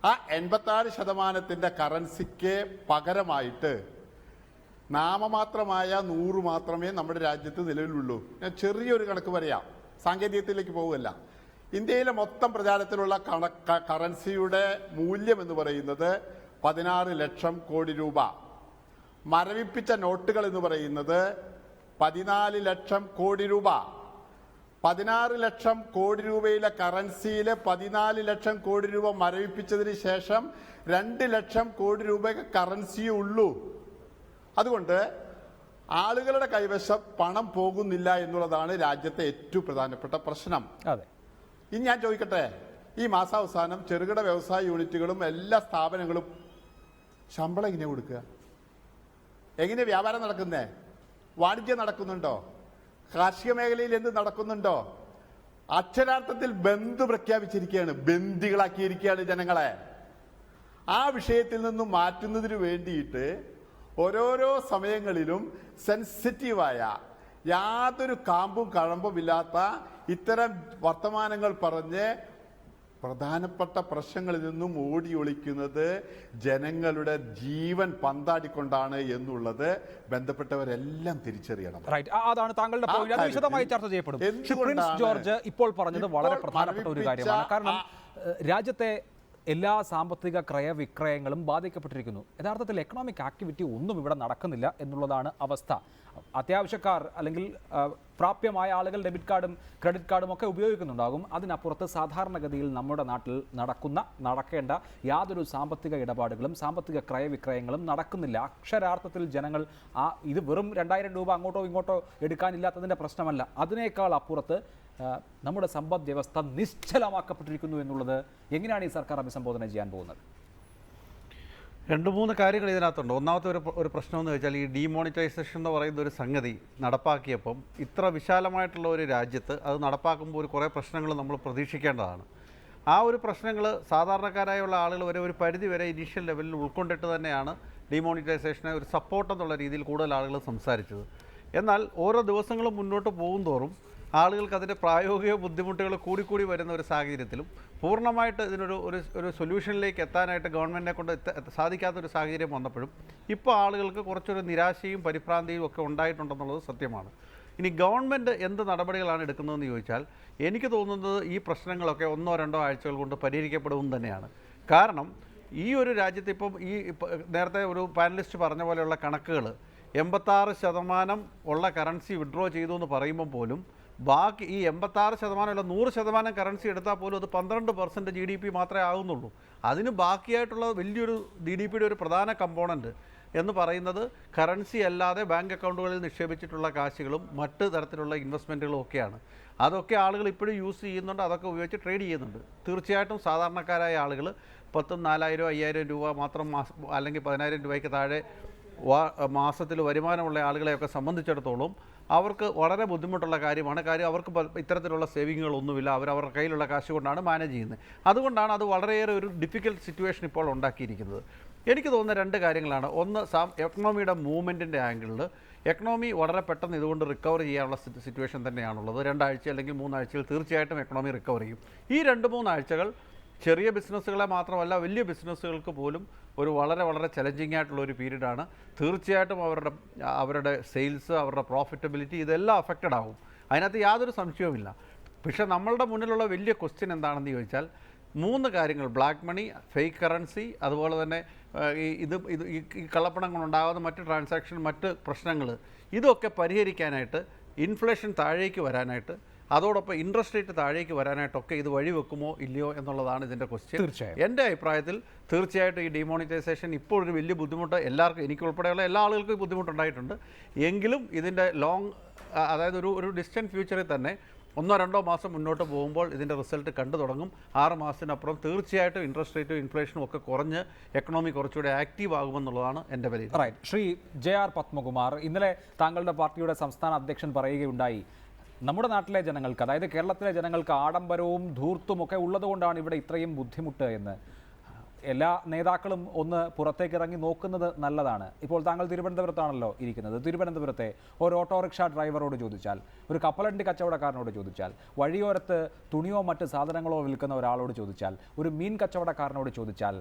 F: ആ 86% കറൻസിക്ക് പകരമായിട്ട് നാമമാത്രമായ 100 മാത്രമേ നമ്മുടെ രാജ്യത്ത് നിലവിലുള്ളൂ. ഞാൻ ചെറിയൊരു കണക്ക് പറയാം, സാങ്കേതികത്തിലേക്ക് പോവുകയല്ല. ഇന്ത്യയിലെ മൊത്തം പ്രചാരത്തിലുള്ള കറൻസിയുടെ മൂല്യം എന്ന് പറയുന്നത് 16 ലക്ഷം കോടി രൂപ. മരവിപ്പിച്ച നോട്ടുകൾ എന്ന് പറയുന്നത് 14 ലക്ഷം കോടി രൂപ. 16 ലക്ഷം കോടി രൂപയിലെ കറൻസിയിൽ 14 ലക്ഷം കോടി രൂപ മരവിപ്പിച്ചതിന് ശേഷം 2 ലക്ഷം കോടി രൂപ കറൻസിയേ ഉള്ളൂ. അതുകൊണ്ട് ആളുകളുടെ കൈവശം പണം പോകുന്നില്ല എന്നുള്ളതാണ് രാജ്യത്തെ ഏറ്റവും പ്രധാനപ്പെട്ട പ്രശ്നം.
A: അതെ.
F: ഇനി ഞാൻ ചോദിക്കട്ടെ, ഈ മാസാവസാനം ചെറുകിട വ്യവസായ യൂണിറ്റുകളും എല്ലാ സ്ഥാപനങ്ങളും ശമ്പളം എങ്ങനെ കൊടുക്കുക? എങ്ങനെ വ്യാപാരം നടക്കുന്നേ? വാണിജ്യം നടക്കുന്നുണ്ടോ? കാർഷിക മേഖലയിൽ എന്ത് നടക്കുന്നുണ്ടോ? അക്ഷരാർത്ഥത്തിൽ ബന്ദ് പ്രഖ്യാപിച്ചിരിക്കുകയാണ്, ബന്ദികളാക്കിയിരിക്കുകയാണ് ജനങ്ങളെ. ആ വിഷയത്തിൽ നിന്നും മാറ്റുന്നതിന് വേണ്ടിയിട്ട് ഓരോരോ സമയങ്ങളിലും സെൻസിറ്റീവായ, യാതൊരു കാമ്പും കഴമ്പുമില്ലാത്ത ഇത്തരം വർത്തമാനങ്ങൾ പറഞ്ഞ് പ്രധാനപ്പെട്ട പ്രശ്നങ്ങളിൽ നിന്നും ഓടി ഒളിക്കുന്നത് ജനങ്ങളുടെ ജീവൻ പന്താടിക്കൊണ്ടാണ് എന്നുള്ളത് ബന്ധപ്പെട്ടവരെല്ലാം തിരിച്ചറിയണം.
A: അതാണ് താങ്കളുടെ പോയിന്റ്. അത് വിശദമായി ചർച്ച ചെയ്യപ്പെടും. പ്രിൻസ് ജോർജ് ഇപ്പോൾ പറഞ്ഞത് വളരെ പ്രധാനപ്പെട്ട ഒരു കാര്യമാണ്. കാരണം രാജ്യത്തെ എല്ലാ സാമ്പത്തിക ക്രയവിക്രയങ്ങളും ബാധിക്കപ്പെട്ടിരിക്കുന്നു. യഥാർത്ഥത്തിൽ എക്കണോമിക് ആക്ടിവിറ്റി ഒന്നും ഇവിടെ നടക്കുന്നില്ല എന്നുള്ളതാണ് അവസ്ഥ. അത്യാവശ്യക്കാർ അല്ലെങ്കിൽ പ്രാപ്യമായ ആളുകൾ ഡെബിറ്റ് കാർഡും ക്രെഡിറ്റ് കാർഡും ഒക്കെ ഉപയോഗിക്കുന്നുണ്ടാകും. അതിനപ്പുറത്ത് സാധാരണഗതിയിൽ നമ്മുടെ നാട്ടിൽ നടക്കേണ്ട യാതൊരു സാമ്പത്തിക ഇടപാടുകളും സാമ്പത്തിക ക്രയവിക്രയങ്ങളും നടക്കുന്നില്ല. അക്ഷരാർത്ഥത്തിൽ ജനങ്ങൾ ഇത് വെറും 2000 രൂപ അങ്ങോട്ടോ ഇങ്ങോട്ടോ എടുക്കാനില്ലാത്തതിൻ്റെ പ്രശ്നമല്ല, അതിനേക്കാൾ അപ്പുറത്ത് നമ്മുടെ സമ്പദ് വ്യവസ്ഥ നിശ്ചലമാക്കപ്പെട്ടിരിക്കുന്നു എന്നുള്ളത് എങ്ങനെയാണ് ഈ സർക്കാർ അഭിസംബോധന ചെയ്യാൻ പോകുന്നത്?
G: 2-3 കാര്യങ്ങൾ ഇതിനകത്തുണ്ട്. ഒന്നാമത്തെ ഒരു പ്രശ്നമെന്ന് വെച്ചാൽ ഈ ഡീമോണിറ്റൈസേഷൻ എന്ന് പറയുന്ന ഒരു സംഗതി നടപ്പാക്കിയപ്പം ഇത്ര വിശാലമായിട്ടുള്ള ഒരു രാജ്യത്ത് അത് നടപ്പാക്കുമ്പോൾ ഒരു കുറേ പ്രശ്നങ്ങൾ നമ്മൾ പ്രതീക്ഷിക്കേണ്ടതാണ്. ആ ഒരു പ്രശ്നങ്ങൾ സാധാരണക്കാരായുള്ള ആളുകൾ വരെ ഒരു പരിധി വരെ ഇനീഷ്യൽ ലെവലിൽ ഉൾക്കൊണ്ടിട്ട് തന്നെയാണ് ഡീമോണിറ്റൈസേഷനെ ഒരു സപ്പോർട്ട് എന്നുള്ള രീതിയിൽ കൂടുതൽ ആളുകൾ സംസാരിച്ചത്. എന്നാൽ ഓരോ ദിവസങ്ങളും മുന്നോട്ട് പോകും തോറും ആളുകൾക്ക് അതിൻ്റെ പ്രായോഗിക ബുദ്ധിമുട്ടുകൾ കൂടിക്കൂടി വരുന്ന ഒരു സാഹചര്യത്തിലും പൂർണ്ണമായിട്ട് ഇതിനൊരു ഒരു സൊല്യൂഷനിലേക്ക് എത്താനായിട്ട് ഗവൺമെൻറ്റിനെ കൊണ്ട് സാധിക്കാത്തൊരു സാഹചര്യം വന്നപ്പോഴും ഇപ്പോൾ ആളുകൾക്ക് കുറച്ചൊരു നിരാശയും പരിഭ്രാന്തിയും ഒക്കെ ഉണ്ടായിട്ടുണ്ടെന്നുള്ളത് സത്യമാണ്. ഇനി ഗവൺമെൻറ് എന്ത് നടപടികളാണ് എടുക്കുന്നതെന്ന് ചോദിച്ചാൽ എനിക്ക് തോന്നുന്നത് ഈ പ്രശ്നങ്ങളൊക്കെ 1-2 ആഴ്ചകൾ കൊണ്ട് പരിഹരിക്കപ്പെടുമെന്ന് തന്നെയാണ്. കാരണം ഈ ഒരു രാജ്യത്ത് ഇപ്പം നേരത്തെ ഒരു പാനലിസ്റ്റ് പറഞ്ഞ പോലെയുള്ള കണക്കുകൾ 86% ഉള്ള കറൻസി വിഡ്രോ ചെയ്തു എന്ന് പറയുമ്പോൾ പോലും ബാക്കി ഈ 86% അല്ല 100% കറൻസി എടുത്താൽ പോലും അത് 12% GDP മാത്രമേ ആകുന്നുള്ളൂ. അതിന് ബാക്കിയായിട്ടുള്ള വലിയൊരു GDPയുടെ ഒരു പ്രധാന കമ്പോണൻറ്റ് എന്ന് പറയുന്നത് കറൻസി അല്ലാതെ ബാങ്ക് അക്കൗണ്ടുകളിൽ നിക്ഷേപിച്ചിട്ടുള്ള കാശുകളും മറ്റ് തരത്തിലുള്ള ഇൻവെസ്റ്റ്മെൻറ്റുകളും ഒക്കെയാണ്. അതൊക്കെ ആളുകൾ ഇപ്പോഴും യൂസ് ചെയ്യുന്നുണ്ട്, അതൊക്കെ ഉപയോഗിച്ച് ട്രേഡ് ചെയ്യുന്നുണ്ട്. തീർച്ചയായിട്ടും സാധാരണക്കാരായ ആളുകൾ 10,000-4,000-5,000 രൂപ മാത്രം അല്ലെങ്കിൽ 10,000 രൂപയ്ക്ക് താഴെ മാസത്തിൽ വരുമാനമുള്ള ആളുകളെയൊക്കെ സംബന്ധിച്ചിടത്തോളം അവർക്ക് വളരെ ബുദ്ധിമുട്ടുള്ള കാര്യമാണ്. കാര്യം അവർക്ക് ഇത്തരത്തിലുള്ള സേവിങ്ങുകളൊന്നുമില്ല, അവരവരുടെ കയ്യിലുള്ള കാശ് കൊണ്ടാണ് മാനേജ് ചെയ്യുന്നത്. അതുകൊണ്ടാണ് അത് വളരെയേറെ ഒരു ഡിഫിക്കൽട്ട് സിറ്റുവേഷൻ ഇപ്പോൾ ഉണ്ടാക്കിയിരിക്കുന്നത്. എനിക്ക് തോന്നുന്ന രണ്ട് കാര്യങ്ങളാണ്. ഒന്ന്, എക്കണോമിയുടെ മൂവ്മെൻറ്റിൻ്റെ ആംഗിളിൽ എക്കണോമി വളരെ പെട്ടെന്ന് ഇതുകൊണ്ട് റിക്കവർ ചെയ്യാനുള്ള സിറ്റുവേഷൻ തന്നെയാണുള്ളത്. 2 ആഴ്ച അല്ലെങ്കിൽ 3 ആഴ്ചയിൽ തീർച്ചയായിട്ടും എക്കണോമി റിക്കവർ ചെയ്യും. ഈ 2-3 ആഴ്ചകൾ ചെറിയ ബിസിനസ്സുകളെ മാത്രമല്ല വലിയ ബിസിനസ്സുകൾക്ക് പോലും ഒരു വളരെ വളരെ ചലഞ്ചിങ് ആയിട്ടുള്ള ഒരു പീരീഡാണ്. തീർച്ചയായിട്ടും അവരുടെ സെയിൽസ്, അവരുടെ പ്രോഫിറ്റബിലിറ്റി ഇതെല്ലാം അഫക്റ്റഡ് ആവും. അതിനകത്ത് യാതൊരു സംശയവുമില്ല. പക്ഷേ നമ്മളുടെ മുന്നിലുള്ള വലിയ ക്വസ്റ്റ്യൻ എന്താണെന്ന് ചോദിച്ചാൽ 3 കാര്യങ്ങൾ: ബ്ലാക്ക് മണി, ഫേക്ക് കറൻസി, അതുപോലെ തന്നെ ഈ കള്ളപ്പണം കൊണ്ടുണ്ടാകുന്ന മറ്റ് ട്രാൻസാക്ഷൻ, മറ്റ് പ്രശ്നങ്ങൾ, ഇതൊക്കെ പരിഹരിക്കാനായിട്ട്, ഇൻഫ്ലേഷൻ താഴേക്ക് വരാനായിട്ട്, അതോടൊപ്പം ഇൻട്രസ്റ്റ് റേറ്റ് താഴേക്ക് വരാനായിട്ടൊക്കെ ഇത് വഴിവെക്കുമോ ഇല്ലയോ എന്നുള്ളതാണ് ഇതിൻ്റെ ക്വസ്റ്റ്യൻ.
A: തീർച്ചയായും.
G: എൻ്റെ അഭിപ്രായത്തിൽ തീർച്ചയായിട്ടും ഈ ഡിമോണിറ്റൈസേഷൻ ഇപ്പോൾ ഒരു വലിയ ബുദ്ധിമുട്ട് എല്ലാവർക്കും, എനിക്കുൾപ്പെടെയുള്ള എല്ലാ ആളുകൾക്കും ബുദ്ധിമുട്ടുണ്ടായിട്ടുണ്ട്. എങ്കിലും ഇതിൻ്റെ അതായത് ഒരു ഡിസ്റ്റൻറ്റ് ഫ്യൂച്ചറിൽ തന്നെ 1-2 മാസം മുന്നോട്ട് പോകുമ്പോൾ ഇതിൻ്റെ റിസൾട്ട് കണ്ടു തുടങ്ങും. 6 മാസത്തിനപ്പുറം തീർച്ചയായിട്ടും ഇൻട്രസ്റ്റ് റേറ്റും ഇൻഫ്ലേഷനും ഒക്കെ കുറഞ്ഞ് എക്കണോമി കുറച്ചുകൂടെ ആക്റ്റീവ് ആകുമെന്നുള്ളതാണ് എൻ്റെ വിലയിരുത്തൽ.
A: റൈറ്റ്. ശ്രീ JR പത്മകുമാർ, ഇന്നലെ താങ്കളുടെ പാർട്ടിയുടെ സംസ്ഥാന അധ്യക്ഷൻ പറയുകയുണ്ടായി, നമ്മുടെ നാട്ടിലെ ജനങ്ങൾക്ക്, അതായത് കേരളത്തിലെ ജനങ്ങൾക്ക് ആഡംബരവും ധൂർത്തുമൊക്കെ ഉള്ളതുകൊണ്ടാണ് ഇവിടെ ഇത്രയും ബുദ്ധിമുട്ട് എന്ന്. എല്ലാ നേതാക്കളും ഒന്ന് പുറത്തേക്ക് ഇറങ്ങി നോക്കുന്നത് നല്ലതാണ്. ഇപ്പോൾ താങ്കൾ തിരുവനന്തപുരത്താണല്ലോ ഇരിക്കുന്നത്. തിരുവനന്തപുരത്തെ ഒരു ഓട്ടോറിക്ഷ ഡ്രൈവറോട് ചോദിച്ചാൽ, ഒരു കപ്പലണ്ടി കച്ചവടക്കാരനോട് ചോദിച്ചാൽ, വഴിയോരത്ത് തുണിയോ മറ്റ് സാധനങ്ങളോ വിൽക്കുന്ന ഒരാളോട് ചോദിച്ചാൽ, ഒരു മീൻ കച്ചവടക്കാരനോട് ചോദിച്ചാൽ,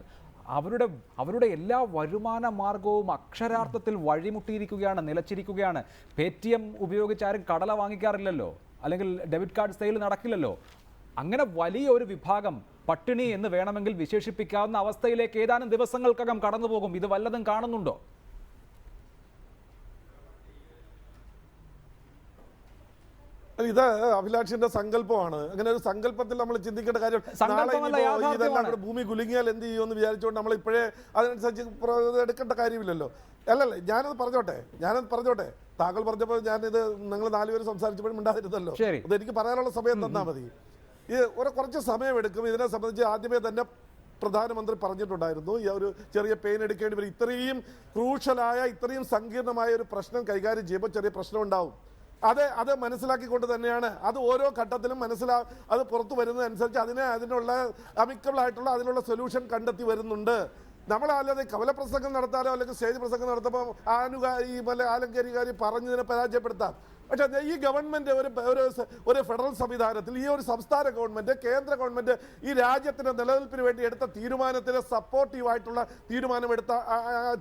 A: അവരുടെ എല്ലാ വരുമാന മാർഗവും അക്ഷരാർത്ഥത്തിൽ വഴിമുട്ടിയിരിക്കുകയാണ്, നിലച്ചിരിക്കുകയാണ്. പേടിഎം ഉപയോഗിച്ചാരും കടല വാങ്ങിക്കാറില്ലല്ലോ, അല്ലെങ്കിൽ ഡെബിറ്റ് കാർഡ് സെയിൽ നടക്കില്ലല്ലോ. അങ്ങനെ വലിയ ഒരു വിഭാഗം പട്ടിണി എന്ന് വേണമെങ്കിൽ വിശേഷിപ്പിക്കാവുന്ന അവസ്ഥയിലേക്ക് ഏതാനും ദിവസങ്ങൾക്കകം കടന്നുപോകും. ഇത് വല്ലതും കാണുന്നുണ്ടോ?
E: ഇത് അഭിലാഷിന്റെ സങ്കല്പമാണ്. അങ്ങനെ ഒരു സങ്കല്പത്തിൽ നമ്മൾ ചിന്തിക്കേണ്ട കാര്യം, ഇതെല്ലാം കൂടെ ഭൂമി കുലുങ്ങിയാൽ എന്ത് ചെയ്യുമെന്ന് വിചാരിച്ചുകൊണ്ട് നമ്മൾ ഇപ്പോഴേ അതിനനുസരിച്ച് എടുക്കേണ്ട കാര്യമില്ലല്ലോ. അല്ലല്ലേ, ഞാനത് പറഞ്ഞോട്ടെ. താങ്കൾ പറഞ്ഞപ്പോൾ ഞാനിത് നിങ്ങൾ 4 പേര് സംസാരിച്ചപ്പോഴും ഉണ്ടായിരുന്നല്ലോ. അത് എനിക്ക് പറയാനുള്ള സമയം തന്നാൽ മതി. ഇത് കുറച്ച് സമയമെടുക്കും. ഇതിനെ സംബന്ധിച്ച് ആദ്യമേ തന്നെ പ്രധാനമന്ത്രി പറഞ്ഞിട്ടുണ്ടായിരുന്നു, ഈ ഒരു ചെറിയ പെയിൻ എടുക്കേണ്ടി വരും. ഇത്രയും ക്രൂഷ്യലായ, ഇത്രയും സങ്കീർണമായ ഒരു പ്രശ്നം കൈകാര്യം ചെയ്യുമ്പോൾ ചെറിയ പ്രശ്നം ഉണ്ടാവും. അത് മനസ്സിലാക്കിക്കൊണ്ട് തന്നെയാണ് അത് ഓരോ ഘട്ടത്തിലും അത് പുറത്തു വരുന്നതനുസരിച്ച് അതിനുള്ള അമിക്കബിൾ ആയിട്ടുള്ള അതിനുള്ള സൊല്യൂഷൻ കണ്ടെത്തി വരുന്നുണ്ട്. നമ്മളല്ലാതെ കവലപ്രസംഗം നടത്താനോ അല്ലെങ്കിൽ സ്റ്റേജ് പ്രസംഗം നടത്തുമ്പോൾ ആലങ്കാരികാരി പറഞ്ഞതിനെ പരാജയപ്പെടുത്താം. പക്ഷേ ഈ ഗവൺമെന്റ് ഒരു ഫെഡറൽ സംവിധാനത്തിൽ, ഈ ഒരു സംസ്ഥാന ഗവൺമെന്റ്, കേന്ദ്ര ഗവൺമെന്റ് ഈ രാജ്യത്തിന്റെ നിലനിൽപ്പിന് വേണ്ടി എടുത്ത തീരുമാനത്തിന് സപ്പോർട്ടീവായിട്ടുള്ള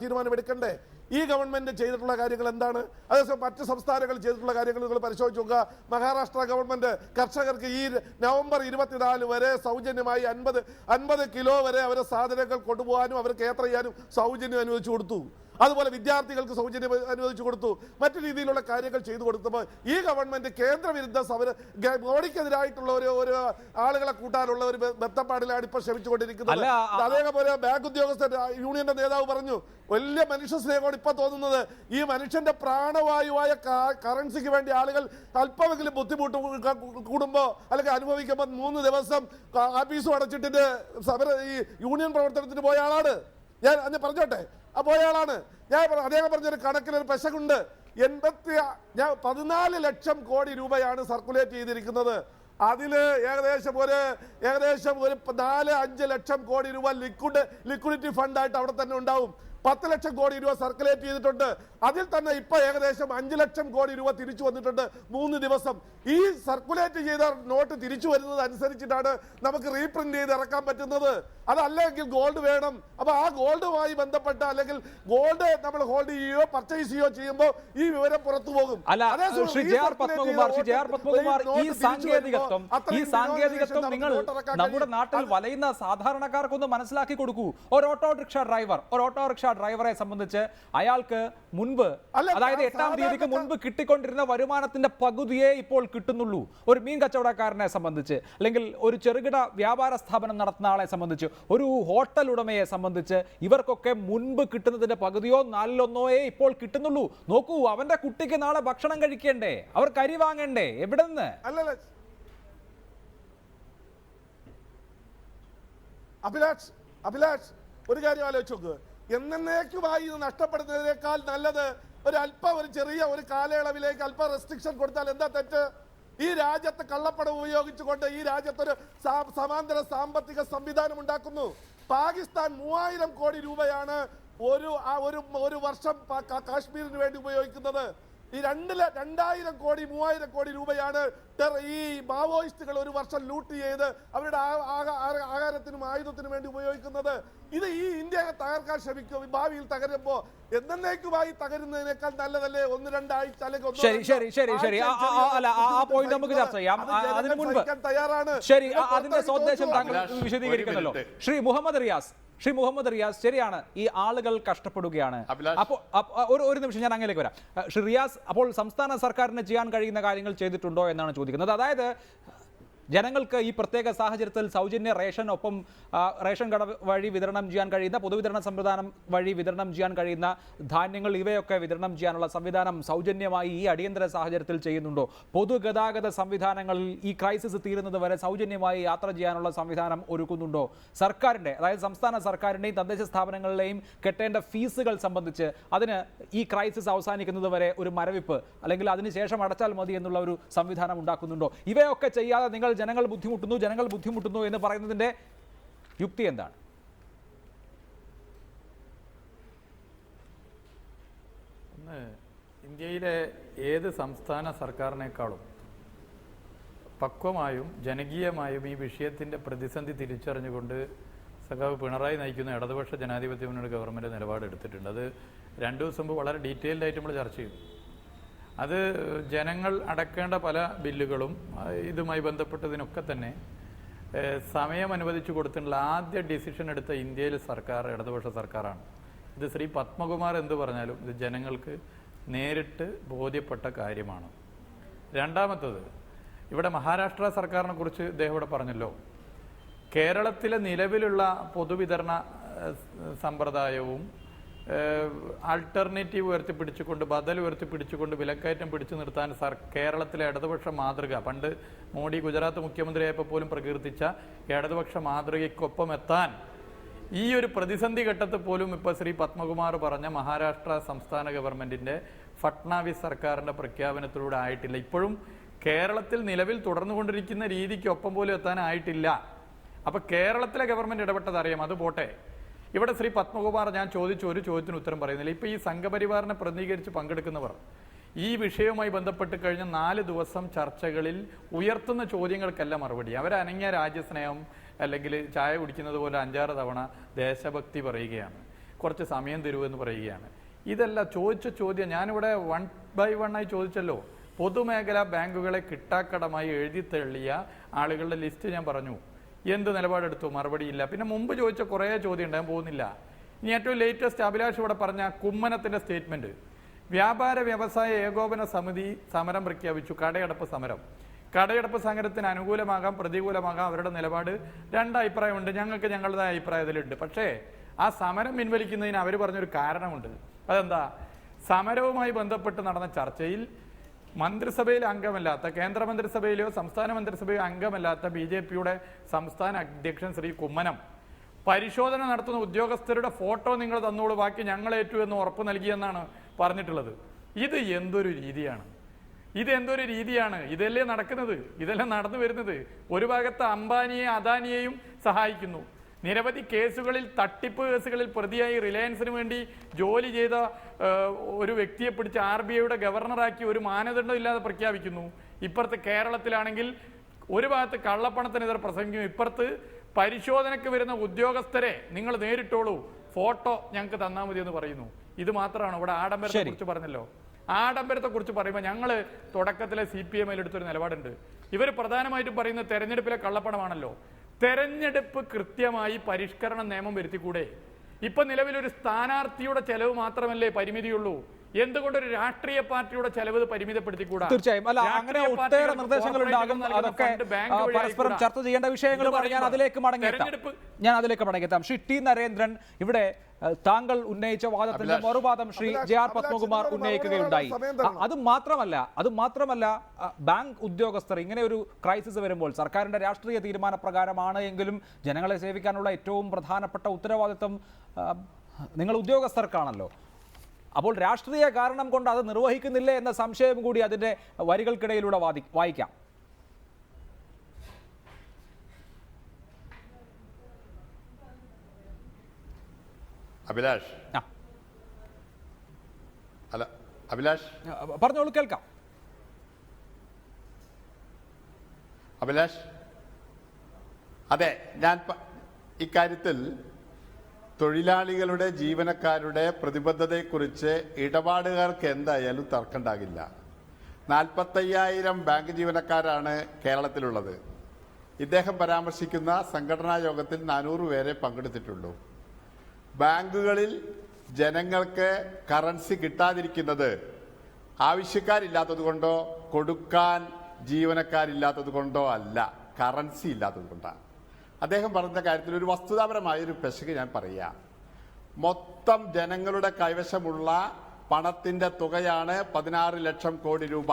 E: തീരുമാനമെടുക്കണ്ടേ? ഈ ഗവൺമെന്റ് ചെയ്തിട്ടുള്ള കാര്യങ്ങൾ എന്താണ്? അതേസമയം മറ്റ് സംസ്ഥാനങ്ങൾ ചെയ്തിട്ടുള്ള കാര്യങ്ങൾ നിങ്ങൾ പരിശോധിച്ച് നോക്കുക. മഹാരാഷ്ട്ര ഗവൺമെന്റ് കർഷകർക്ക് ഈ നവംബർ 24 വരെ സൗജന്യമായി 50 കിലോ വരെ അവരെ സാധനങ്ങൾ കൊണ്ടുപോകാനും അവർക്ക് യാത്ര ചെയ്യാനും സൗജന്യം അനുവദിച്ചു കൊടുത്തു. അതുപോലെ വിദ്യാർത്ഥികൾക്ക് സൗജന്യം അനുവദിച്ചു കൊടുത്തു. മറ്റു രീതിയിലുള്ള കാര്യങ്ങൾ ചെയ്തു കൊടുത്തപ്പോൾ ഈ ഗവൺമെന്റ് കേന്ദ്രവിരുദ്ധ മോഡിക്കെതിരായിട്ടുള്ള ഒരു ആളുകളെ കൂട്ടാനുള്ള ഒരു ബന്ധപ്പാടിലാണ് ഇപ്പൊ ശ്രമിച്ചുകൊണ്ടിരിക്കുന്നത്. അതേപോലെ ബാങ്ക് ഉദ്യോഗസ്ഥർ യൂണിയന്റെ നേതാവ് പറഞ്ഞു, വലിയ മനുഷ്യ സ്നേഹമാണ് ഇപ്പൊ തോന്നുന്നത്. ഈ മനുഷ്യന്റെ പ്രാണവായുവായ കറൻസിക്ക് വേണ്ടി ആളുകൾ അല്പമെങ്കിലും ബുദ്ധിമുട്ട് കൂടുമ്പോ അല്ലെങ്കിൽ അനുഭവിക്കുമ്പോൾ 3 ദിവസം ആഫീസും അടച്ചിട്ടിട്ട് ഈ യൂണിയൻ പ്രവർത്തനത്തിന് പോയ ആളാണ് ഞാൻ. അന്ന് പറഞ്ഞോട്ടെ, പോയ ആളാണ് ഞാൻ. അദ്ദേഹം പറഞ്ഞൊരു കണക്കിലൊരു പെശകുണ്ട്. 14 ലക്ഷം കോടി രൂപയാണ് സർക്കുലേറ്റ് ചെയ്തിരിക്കുന്നത്. അതിൽ ഏകദേശം ഒരു 4-5 ലക്ഷം കോടി രൂപ ലിക്വിഡിറ്റി ഫണ്ടായിട്ട് അവിടെ തന്നെ ഉണ്ടാവും. 10 ലക്ഷം കോടി രൂപ സർക്കുലേറ്റ് ചെയ്തിട്ടുണ്ട്. അതിൽ തന്നെ ഇപ്പൊ ഏകദേശം 5 ലക്ഷം കോടി രൂപ തിരിച്ചു വന്നിട്ടുണ്ട് 3 ദിവസം. ഈ സർക്കുലേറ്റ് ചെയ്ത നോട്ട് തിരിച്ചു വരുന്നത് അനുസരിച്ചിട്ടാണ് നമുക്ക് റീപ്രിന്റ് ചെയ്ത് ഇറക്കാൻ പറ്റുന്നത്. അതല്ലെങ്കിൽ ഗോൾഡ് വേണം. അപ്പൊ ആ ഗോൾഡുമായി ബന്ധപ്പെട്ട അല്ലെങ്കിൽ ഗോൾഡ് നമ്മൾ ഹോൾഡ് ചെയ്യുകയോ പർച്ചേസ് ചെയ്യുകയോ ചെയ്യുമ്പോൾ ഈ വിവരം പുറത്തു പോകും.
A: ഈ സാങ്കേതികത്വം നിങ്ങൾ നമ്മുടെ നാട്ടിൽ വലയുന്ന സാധാരണക്കാർക്കൊന്ന് മനസ്സിലാക്കി കൊടുക്കൂ. ഒരു ഓട്ടോറിക്ഷ ഡ്രൈവറെ സംബന്ധിച്ച് അയാൾക്ക് മുൻപ്, അതായത് 8-ാം തീയതിക്ക് മുൻപ് കിട്ടിക്കൊണ്ടിരുന്ന വരുമാനത്തിന്റെ പകുതിയെ ഇപ്പോൾ കിട്ടുന്നുള്ളൂ. ഒരു മീൻ കച്ചവടക്കാരനെ സംബന്ധിച്ച്, അല്ലെങ്കിൽ ഒരു ചെറുകിട വ്യാപാര സ്ഥാപനം നടത്തുന്ന ആളെ സംബന്ധിച്ച്, ഒരു ഹോട്ടൽ ഉടമയെ സംബന്ധിച്ച് ഇവർക്കൊക്കെ മുൻപ് കിട്ടുന്നതിന്റെ പകുതിയോ 4/1 ഇപ്പോൾ കിട്ടുന്നുള്ളൂ. നോക്കൂ, അവന്റെ കുട്ടിക്ക് നാളെ ഭക്ഷണം കഴിക്കേണ്ടേ? അവർ കരി വാങ്ങണ്ടേ? എവിടെ നിന്ന്?
E: അഭിലാഷ് ഒരു കാര്യം ആലോചിച്ച് നോക്ക്. എന്നേക്കുമായി ഇത് നഷ്ടപ്പെടുന്നതിനേക്കാൾ നല്ലത് ഒരു ചെറിയ ഒരു കാലയളവിലേക്ക് അല്പം റെസ്ട്രിക്ഷൻ കൊടുത്താൽ എന്താ തെറ്റ്? ഈ രാജ്യത്ത് കള്ളപ്പണം ഉപയോഗിച്ചുകൊണ്ട് ഈ രാജ്യത്തൊരു സമാന്തര സാമ്പത്തിക സംവിധാനം ഉണ്ടാക്കുന്നു. പാകിസ്ഥാൻ 3000 കോടി രൂപയാണ് ഒരു വർഷം കാശ്മീരിന് വേണ്ടി ഉപയോഗിക്കുന്നത്. ഈ 2000 കോടി 3000 കോടി രൂപയാണ് ഈ മാവോയിസ്റ്റുകൾ ഒരു വർഷം ലൂട്ട് ചെയ്ത് അവരുടെ ആഹാരത്തിനും ആയുധത്തിനും വേണ്ടി ഉപയോഗിക്കുന്നത്. ഇത് ഈ ഇന്ത്യയെ തകർക്കാൻ ശ്രമിക്കും. ഭാവിയിൽ തകരുമ്പോ എന്നേക്കുമായി തകരുന്നതിനേക്കാൾ നല്ലതല്ലേ 1-2 ആഴ്ച അല്ലെങ്കിൽ
A: ശരി ആ പോയിന്റ് നമുക്ക് ചർച്ച ചെയ്യാം. അതിനു മുൻപ്
E: തയ്യാറാണ്.
A: ശരി, അതിന്റെ സ്വദേശം താങ്കൾ വിശദീകരിക്കുന്നല്ലോ. ശ്രീ മുഹമ്മദ് റിയാസ്, ശരിയാണ്, ഈ ആളുകൾ കഷ്ടപ്പെടുകയാണ്. അപ്പോൾ ഒരു നിമിഷം ഞാൻ അങ്ങനെയൊക്കെ വരാം. ശ്രീ റിയാസ്, അപ്പോൾ സംസ്ഥാന സർക്കാരിന് ചെയ്യാൻ കഴിയുന്ന കാര്യങ്ങൾ ചെയ്തിട്ടുണ്ടോ എന്നാണ് ചോദിക്കുന്നത്. അതായത് ജനങ്ങൾക്ക് ഈ പ്രത്യേക സാഹചര്യത്തിൽ സൗജന്യ റേഷൻ, ഒപ്പം റേഷൻ കട വഴി വിതരണം ചെയ്യാൻ കഴിയുന്ന, പൊതുവിതരണ സംവിധാനം വഴി വിതരണം ചെയ്യാൻ കഴിയുന്ന ധാന്യങ്ങൾ, ഇവയൊക്കെ വിതരണം ചെയ്യാനുള്ള സംവിധാനം സൗജന്യമായി ഈ അടിയന്തര സാഹചര്യത്തിൽ ചെയ്യുന്നുണ്ടോ? പൊതുഗതാഗത സംവിധാനങ്ങളിൽ ഈ ക്രൈസിസ് തീരുന്നത് വരെ സൗജന്യമായി യാത്ര ചെയ്യാനുള്ള സംവിധാനം ഒരുക്കുന്നുണ്ടോ? സർക്കാരിൻ്റെ, അതായത് സംസ്ഥാന സർക്കാരിൻ്റെയും തദ്ദേശ സ്ഥാപനങ്ങളിലെയും കെട്ടേണ്ട ഫീസുകൾ സംബന്ധിച്ച് അതിന് ഈ ക്രൈസിസ് അവസാനിക്കുന്നത് വരെ ഒരു മരവിപ്പ്, അല്ലെങ്കിൽ അതിനുശേഷം അടച്ചാൽ മതി എന്നുള്ള ഒരു സംവിധാനം ഉണ്ടാക്കുന്നുണ്ടോ? ഇവയൊക്കെ ചെയ്യാതെ നിങ്ങൾ ജനങ്ങൾ ബുദ്ധിമുട്ടുന്നു എന്ന് പറയുന്നതിന്റെ യുക്തി എന്താണ്?
D: ഇന്ത്യയിലെ ഏത് സംസ്ഥാന സർക്കാരിനേക്കാളും പക്വമായും ജനകീയമായും ഈ വിഷയത്തിന്റെ പ്രതിസന്ധി തിരിച്ചറിഞ്ഞുകൊണ്ട് സഖാവ് പിണറായി നയിക്കുന്ന ഇടതുപക്ഷ ജനാധിപത്യ മുന്നണി ഗവൺമെന്റ് നിലപാടെടുത്തിട്ടുണ്ട്. അത് 2 ദിവസം മുമ്പ് വളരെ ഡീറ്റെയിൽഡ് ആയിട്ട് നമ്മൾ ചർച്ച ചെയ്തു. അത് ജനങ്ങൾ അടക്കേണ്ട പല ബില്ലുകളും ഇതുമായി ബന്ധപ്പെട്ടതിനൊക്കെ തന്നെ സമയം അനുവദിച്ചു കൊടുത്തിട്ടുള്ള ആദ്യ ഡിസിഷൻ എടുത്ത ഇന്ത്യയിലെ സർക്കാർ ഇടതുപക്ഷ സർക്കാരാണ്. ഇത് ശ്രീ പത്മകുമാർ എന്ത് പറഞ്ഞാലും ഇത് ജനങ്ങൾക്ക് നേരിട്ട് ബോധ്യപ്പെട്ട കാര്യമാണ്. രണ്ടാമത്തത്, ഇവിടെ മഹാരാഷ്ട്ര സർക്കാരിനെ കുറിച്ച് ഇദ്ദേഹം ഇവിടെ പറഞ്ഞല്ലോ. കേരളത്തിലെ നിലവിലുള്ള പൊതുവിതരണ സമ്പ്രദായവും ആൾട്ടർനേറ്റീവ് ഉയർത്തിപ്പിടിച്ചുകൊണ്ട്, ബദൽ ഉയർത്തിപ്പിടിച്ചുകൊണ്ട് വിലക്കയറ്റം പിടിച്ചു നിർത്താൻ കേരളത്തിലെ ഇടതുപക്ഷ മാതൃക, പണ്ട് മോഡി ഗുജറാത്ത് മുഖ്യമന്ത്രിയായപ്പോൾ പോലും പ്രകീർത്തിച്ച ഇടതുപക്ഷ മാതൃകയ്ക്കൊപ്പം എത്താൻ ഈ ഒരു പ്രതിസന്ധി ഘട്ടത്തിൽ പോലും ഇപ്പോൾ ശ്രീ പത്മകുമാർ പറഞ്ഞ മഹാരാഷ്ട്ര സംസ്ഥാന ഗവൺമെന്റിന്റെ ഫട്നാവിസ് സർക്കാരിന്റെ പ്രഖ്യാപനത്തിലൂടെ ആയിട്ടില്ല. ഇപ്പോഴും കേരളത്തിൽ നിലവിൽ തുടർന്നുകൊണ്ടിരിക്കുന്ന രീതിക്കൊപ്പം പോലും എത്താനായിട്ടില്ല. അപ്പൊ കേരളത്തിലെ ഗവൺമെന്റ് ഇടപെട്ടത് അറിയാം, അത് പോട്ടെ. ഇവിടെ ശ്രീ പത്മകുമാർ ഞാൻ ചോദിച്ച ഒരു ചോദ്യത്തിന് ഉത്തരം പറയുന്നില്ല. ഇപ്പൊ ഈ സംഘപരിവാറിനെ പ്രതിനിധീകരിച്ച് പങ്കെടുക്കുന്നവർ ഈ വിഷയവുമായി ബന്ധപ്പെട്ട് കഴിഞ്ഞ 4 ദിവസം ചർച്ചകളിൽ ഉയർത്തുന്ന ചോദ്യങ്ങൾക്കല്ല മറുപടി. അവരനങ്ങിയ രാജ്യസ്നേഹം അല്ലെങ്കിൽ ചായ കുടിക്കുന്നത് പോലെ 5-6 തവണ ദേശഭക്തി പറയുകയാണ്, കുറച്ച് സമയം തരുമെന്ന് പറയുകയാണ്. ഇതല്ല ചോദിച്ച ചോദ്യം. ഞാനിവിടെ 1 by 1 ആയി ചോദിച്ചല്ലോ. പൊതുമേഖലാ ബാങ്കുകളെ കിട്ടാക്കടമായി എഴുതി തള്ളിയ ആളുകളുടെ ലിസ്റ്റ് ഞാൻ പറഞ്ഞു. എന്ത് നിലപാടെടുത്തു? മറുപടിയില്ല. പിന്നെ മുമ്പ് ചോദിച്ച കുറേ ചോദ്യം ഉണ്ട്, ഞാൻ പോകുന്നില്ല. ഇനി ഏറ്റവും ലേറ്റസ്റ്റ് അഭിലാഷ് ഇവിടെ പറഞ്ഞ കുമ്മനത്തിന്റെ സ്റ്റേറ്റ്മെന്റ്. വ്യാപാര വ്യവസായ ഏകോപന സമിതി സമരം പ്രഖ്യാപിച്ചു, കടയടപ്പ് സമരം. കടയടപ്പ് സമരത്തിന് അനുകൂലമാകാം പ്രതികൂലമാകാം, അവരുടെ നിലപാട് 2 അഭിപ്രായമുണ്ട്. ഞങ്ങൾക്ക് ഞങ്ങളുടെ അഭിപ്രായത്തിലുണ്ട്. പക്ഷേ ആ സമരം പിൻവലിക്കുന്നതിന് അവർ പറഞ്ഞൊരു കാരണമുണ്ട്. അതെന്താ? സമരവുമായി ബന്ധപ്പെട്ട് നടന്ന ചർച്ചയിൽ മന്ത്രിസഭയിൽ അംഗമല്ലാത്ത, കേന്ദ്രമന്ത്രിസഭയിലോ സംസ്ഥാന മന്ത്രിസഭയിലോ അംഗമല്ലാത്ത BJPയുടെ സംസ്ഥാന അധ്യക്ഷൻ ശ്രീ കുമ്മനം പരിശോധന നടത്തുന്ന ഉദ്യോഗസ്ഥരുടെ ഫോട്ടോ നിങ്ങൾ തന്നോളൂ, ബാക്കി ഞങ്ങളേറ്റു എന്ന് ഉറപ്പ് നൽകിയെന്നാണ് പറഞ്ഞിട്ടുള്ളത്. ഇത് എന്തൊരു രീതിയാണ്? ഇതല്ലേ നടക്കുന്നത്? ഇതെല്ലാം നടന്നു വരുന്നത്. ഒരു ഭാഗത്ത് അംബാനിയെ അദാനിയെയും സഹായിക്കുന്നു. നിരവധി കേസുകളിൽ, തട്ടിപ്പ് കേസുകളിൽ പ്രതിയായി റിലയൻസിന് വേണ്ടി ജോലി ചെയ്ത ഒരു വ്യക്തിയെ പിടിച്ച് RBIയുടെ ഗവർണറാക്കി ഒരു മാനദണ്ഡം ഇല്ലാതെ പ്രഖ്യാപിക്കുന്നു. ഇപ്പുറത്ത് കേരളത്തിലാണെങ്കിൽ ഒരു ഭാഗത്ത് കള്ളപ്പണത്തിനെതിരെ പ്രസംഗിക്കും, ഇപ്പുറത്ത് പരിശോധനയ്ക്ക് വരുന്ന ഉദ്യോഗസ്ഥരെ നിങ്ങൾ നേരിട്ടോളൂ, ഫോട്ടോ ഞങ്ങൾക്ക് തന്നാൽ മതി എന്ന് പറയുന്നു. ഇത് മാത്രമാണ്. ഇവിടെ ആഡംബരത്തെ കുറിച്ച് പറഞ്ഞല്ലോ. ആഡംബരത്തെ കുറിച്ച് പറയുമ്പോൾ ഞങ്ങൾ തുടക്കത്തിലെ CPM എടുത്തൊരു നിലപാടുണ്ട്. ഇവർ പ്രധാനമായിട്ടും പറയുന്നത് തെരഞ്ഞെടുപ്പിലെ കള്ളപ്പണമാണല്ലോ. തെരഞ്ഞെടുപ്പ് കൃത്യമായി പരിഷ്കരണ നിയമം വരുത്തിക്കൂടെ? ഇപ്പൊ നിലവിലൊരു സ്ഥാനാർത്ഥിയുടെ ചെലവ് മാത്രമല്ലേ പരിമിതിയുള്ളൂ? എന്തുകൊണ്ടൊരു രാഷ്ട്രീയ പാർട്ടിയുടെ ചെലവ് പരിമിതപ്പെടുത്തിക്കൂടാ?
A: തീർച്ചയായും. അല്ല, അങ്ങനെ ഒട്ടേറെ നിർദ്ദേശങ്ങൾ ഉണ്ടാകും. അതൊക്കെ പരസ്പരം ചർച്ച ചെയ്യേണ്ട വിഷയങ്ങളുമാണ്. ഞാൻ അതിലേക്ക് മടങ്ങിയെത്താം. ശ്രീ T. നരേന്ദ്രൻ, ഇവിടെ താങ്കൾ ഉന്നയിച്ച വാദത്തിന്റെ മറുവാദം ശ്രീ JR പത്മകുമാർ ഉന്നയിക്കുകയുണ്ടായി. അത് മാത്രമല്ല ബാങ്ക് ഉദ്യോഗസ്ഥർ ഇങ്ങനെ ഒരു ക്രൈസിസ് വരുമ്പോൾ സർക്കാരിന്റെ രാഷ്ട്രീയ തീരുമാനപ്രകാരമാണ് എങ്കിലും ജനങ്ങളെ സേവിക്കാനുള്ള ഏറ്റവും പ്രധാനപ്പെട്ട ഉത്തരവാദിത്വം നിങ്ങൾ ഉദ്യോഗസ്ഥർക്കാണല്ലോ. അപ്പോൾ രാഷ്ട്രീയ കാരണം കൊണ്ട് അത് നിർവഹിക്കുന്നില്ലേ എന്ന സംശയം കൂടി അതിന്റെ വരികൾക്കിടയിലൂടെ വായിക്കാം.
F: അഭിലാഷ്
A: ആ,
F: അല്ല അഭിലാഷ്
A: പറഞ്ഞോളൂ, കേൾക്കാം.
F: അഭിലാഷ് അതെ, ഞാൻ ഇക്കാര്യത്തിൽ തൊഴിലാളികളുടെ ജീവനക്കാരുടെ പ്രതിബദ്ധതയെക്കുറിച്ച് ഇടപാടുകാർക്ക് എന്തായാലും തർക്കമുണ്ടാകില്ല. 45,000 ബാങ്ക് ജീവനക്കാരാണ് കേരളത്തിലുള്ളത്. ഇദ്ദേഹം പരാമർശിക്കുന്ന സംഘടനാ യോഗത്തിൽ 400 പേരെ പങ്കെടുത്തിട്ടുള്ളൂ. ബാങ്കുകളിൽ ജനങ്ങൾക്ക് കറൻസി കിട്ടാതിരിക്കുന്നത് ആവശ്യക്കാരില്ലാത്തത് കൊണ്ടോ കൊടുക്കാൻ ജീവനക്കാരില്ലാത്തത് കൊണ്ടോ അല്ല, കറൻസി ഇല്ലാത്തത് കൊണ്ടാണ്. അദ്ദേഹം പറഞ്ഞ കാര്യത്തിൽ ഒരു വസ്തുതാപരമായൊരു പെശക് ഞാൻ പറയാം. മൊത്തം ജനങ്ങളുടെ കൈവശമുള്ള പണത്തിന്റെ തുകയാണ് 16 ലക്ഷം കോടി രൂപ.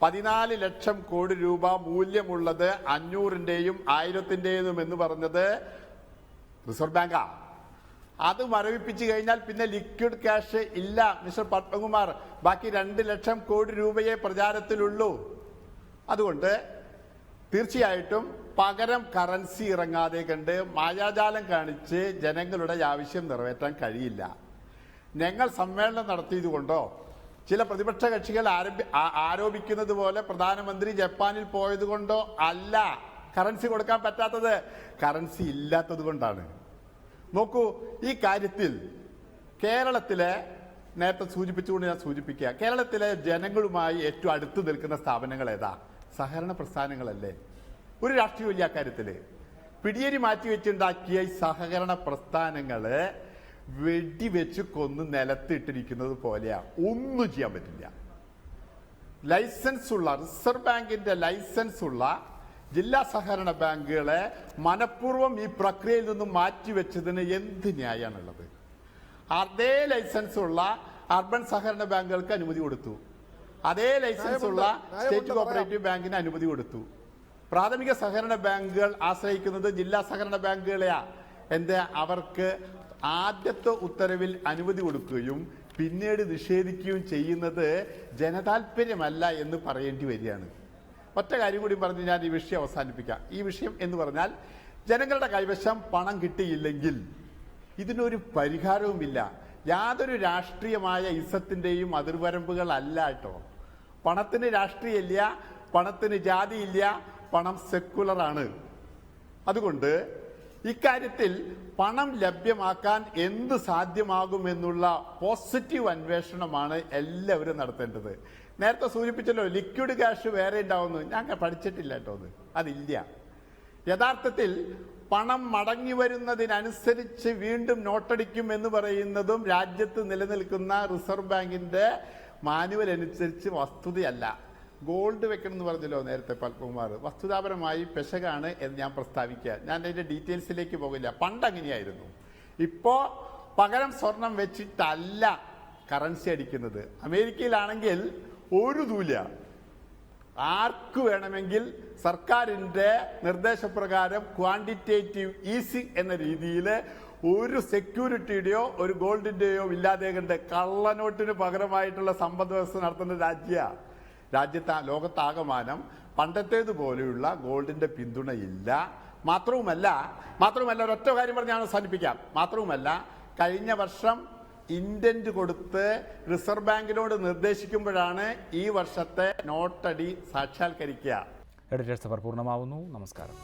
F: 14 ലക്ഷം കോടി രൂപ മൂല്യമുള്ളത് 500-ന്റെയും 1000-ന്റെയും എന്ന് പറഞ്ഞത് റിസർവ് ബാങ്കാ. അത് മരവിപ്പിച്ചു കഴിഞ്ഞാൽ പിന്നെ ലിക്വിഡ് ക്യാഷ് ഇല്ല മിസ്റ്റർ പത്മകുമാർ. ബാക്കി 2 ലക്ഷം കോടി രൂപയെ പ്രചാരത്തിലുള്ളൂ. അതുകൊണ്ട് തീർച്ചയായിട്ടും പകരം കറൻസി ഇറങ്ങാതെ കണ്ട് മായാജാലം കാണിച്ച് ജനങ്ങളുടെ ആവശ്യം നിറവേറ്റാൻ കഴിയില്ല. ഞങ്ങൾ സമ്മേളനം നടത്തിയതുകൊണ്ടോ ചില പ്രതിപക്ഷ കക്ഷികൾ ആരോപിക്കുന്നത് പോലെ പ്രധാനമന്ത്രി ജപ്പാനിൽ പോയത് കൊണ്ടോ അല്ല കറൻസി കൊടുക്കാൻ പറ്റാത്തത്, കറൻസി ഇല്ലാത്തത് കൊണ്ടാണ്. നോക്കൂ, ഈ കാര്യത്തിൽ കേരളത്തിലെ, നേരത്തെ സൂചിപ്പിച്ചുകൊണ്ട് ഞാൻ സൂചിപ്പിക്കുക, കേരളത്തിലെ ജനങ്ങളുമായി ഏറ്റവും അടുത്ത് നിൽക്കുന്ന സ്ഥാപനങ്ങൾ ഏതാ? സഹകരണ പ്രസ്ഥാനങ്ങളല്ലേ. ഒരു രാഷ്ട്രീയമില്ല കാര്യത്തിൽ. പിടിയേരി മാറ്റിവെച്ചുണ്ടാക്കിയ ഈ സഹകരണ പ്രസ്ഥാനങ്ങള് വെടിവെച്ച് കൊന്ന് നിലത്തിട്ടിരിക്കുന്നത് പോലെയാ, ഒന്നും ചെയ്യാൻ പറ്റില്ല. ലൈസൻസ് ഉള്ള, റിസർവ് ബാങ്കിന്റെ ലൈസൻസ് ഉള്ള ജില്ലാ സഹകരണ ബാങ്കുകളെ മനഃപൂർവ്വം ഈ പ്രക്രിയയിൽ നിന്നും മാറ്റിവെച്ചതിന് എന്ത് ന്യായമാണുള്ളത്? അതേ ലൈസൻസ് ഉള്ള അർബൻ സഹകരണ ബാങ്കുകൾക്ക് അനുമതി കൊടുത്തു. അതേ ലൈസൻസ് ഉള്ള സ്റ്റേറ്റ് കോഓപ്പറേറ്റീവ് ബാങ്കിന് അനുമതി കൊടുത്തു. പ്രാഥമിക സഹകരണ ബാങ്കുകൾ ആശ്രയിക്കുന്നത് ജില്ലാ സഹകരണ ബാങ്കുകളെയാ. എന്താ? അവർക്ക് ആദ്യത്തെ ഉത്തരവിൽ അനുമതി കൊടുക്കുകയും പിന്നീട് നിഷേധിക്കുകയും ചെയ്യുന്നത് ജനതാൽപര്യമല്ല എന്ന് പറയേണ്ടി വരികയാണ്. ഒറ്റ കാര്യം കൂടി പറഞ്ഞ് ഞാൻ ഈ വിഷയം അവസാനിപ്പിക്കാം. ഈ വിഷയം എന്ന് പറഞ്ഞാൽ ജനങ്ങളുടെ കൈവശം പണം കിട്ടിയില്ലെങ്കിൽ ഇതിനൊരു പരിഹാരവുമില്ല. യാതൊരു രാഷ്ട്രീയമായ ഇസത്തിൻ്റെയും അതിർവരമ്പുകൾ അല്ല കേട്ടോ. പണത്തിന് രാഷ്ട്രീയമില്ല, പണത്തിന് ജാതിയില്ല, പണം സെക്കുലറാണ്. അതുകൊണ്ട് ഇക്കാര്യത്തിൽ പണം ലഭ്യമാക്കാൻ എന്ത് സാധ്യമാകുമെന്നുള്ള പോസിറ്റീവ് അന്വേഷണമാണ് എല്ലാവരും നടത്തേണ്ടത്. നേരത്തെ സൂചിപ്പിച്ചല്ലോ, ലിക്വിഡ് ക്യാഷ് വേറെ ഉണ്ടാവുന്നു. ഞാൻ പഠിച്ചിട്ടില്ല കേട്ടോ, അതില്ല. യഥാർത്ഥത്തിൽ പണം മടങ്ങി വരുന്നതിനനുസരിച്ച് വീണ്ടും നോട്ടടിക്കും എന്ന് പറയുന്നതും രാജ്യത്ത് നിലനിൽക്കുന്ന റിസർവ് ബാങ്കിന്റെ മാനുവൽ അനുസരിച്ച് വസ്തുതയല്ല. ഗോൾഡ് വെക്കണം എന്ന് പറഞ്ഞല്ലോ നേരത്തെ പത്മകുമാർ, വസ്തുതാപരമായി പെശകാണ് എന്ന് ഞാൻ പ്രസ്താവിക്കുക. ഞാൻ അതിന്റെ ഡീറ്റെയിൽസിലേക്ക് പോകില്ല. പണ്ട് അങ്ങനെയായിരുന്നു. ഇപ്പോ പകരം സ്വർണം വെച്ചിട്ടല്ല കറൻസി അടിക്കുന്നത്. അമേരിക്കയിലാണെങ്കിൽ ഒരു തൂല ആർക്ക് വേണമെങ്കിൽ സർക്കാരിന്റെ നിർദ്ദേശപ്രകാരം ക്വാണ്ടിറ്റേറ്റീവ് ഈസിംഗ് എന്ന രീതിയിൽ ഒരു സെക്യൂരിറ്റിയുടെയോ ഒരു ഗോൾഡിന്റെയോ ഇല്ലാതെ കണ്ട് കള്ളനോട്ടിന് പകരമായിട്ടുള്ള സമ്പദ് വ്യവസ്ഥ നടത്തുന്ന രാജ്യത്ത് ലോകത്താകമാനം പണ്ടത്തേതുപോലെയുള്ള ഗോൾഡിന്റെ പിന്തുണയില്ല. മാത്രവുമല്ല ഒരൊറ്റ കാര്യം പറഞ്ഞ് ഞാൻ അവസാനിപ്പിക്കാം. മാത്രവുമല്ല, കഴിഞ്ഞ വർഷം ഇൻഡന്റ് കൊടുത്ത് റിസർവ് ബാങ്കിനോട് നിർദ്ദേശിക്കുമ്പോഴാണ് ഈ വർഷത്തെ നോട്ടടി സാക്ഷാത്കരിക്കുക.
A: എഡിറ്റേഴ്സ് അവർ പൂർണ്ണമാവുന്നു. നമസ്കാരം.